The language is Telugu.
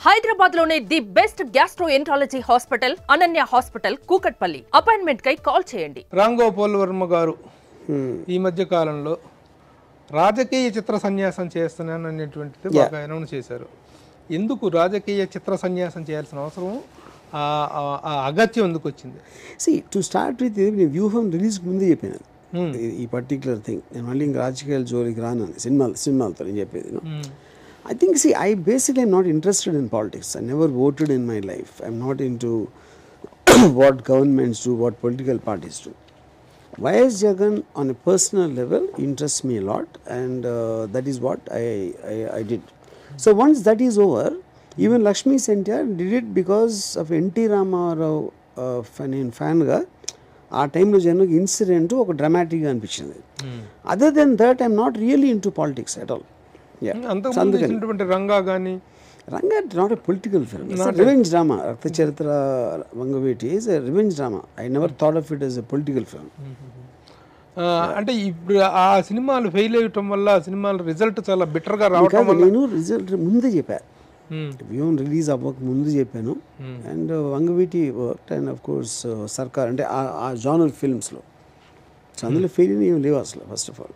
హైదరాబాద్ లోనే the best gastroenterology hospital Ananya hospital Kukatpally. Appointment కై కాల్ చేయండి. రామ్ గోపాల్ వర్మ గారు ఈ మధ్య కాలంలో రాజకీయ చిత్ర సన్యాసం చేస్తున్నాను అనేటువంటిది బాగా అనౌన్స్ చేశారు. ఎందుకు రాజకీయ చిత్ర సన్యాసం చేయాల్సిన అవసరం అగత్యం ఎందుకు వచ్చింది? టు స్టార్ట్ విత్ వ్యూహం రిలీజ్కి ముందే చెప్పాను ఈ పర్టికులర్ థింగ్. నేను మళ్ళీ ఇంకా రాజకీయాల జోలికి రాను సినిమాలతో నేను చెప్పేది. I think, I basically am not interested in politics. I never voted in my life. I'm not into what governments do, what political parties do. Y.S. Jagan on a personal level interests me a lot, and that is what I did. So once that is over, even Lakshmi Sentyar did it because of N.T. Ramarao fan ga. ఆ టైంలో జనకి ఇన్సిడెంట్ ఒక డ్రామాటిక్గా అనిపించింది. Other than that I'm not really into politics at all. Ranga not a political film, revenge drama. Rakta Charitra Vangaveeti is a revenge drama. I never thought of it as a political film. అంటే ఇప్పుడు ఆ సినిమాలు ఫెయిల్ అయ్యటం వల్ల ఆ సినిమాల రిజల్ట్ చాలా బెటర్గా రావటం వల్ల నేను రిజల్ట్ ముందే చెప్పాను, వ్యూహం రిలీజ్ అవ్వక ముందు చెప్పాను. And Vangaveeti work and of course సర్కార్ అంటే ఆ జానర్ ఫిల్మ్స్లో. సో అందులో ఫెయిల్ ఏం లేవు అసలు ఫస్ట్ ఆఫ్ ఆల్.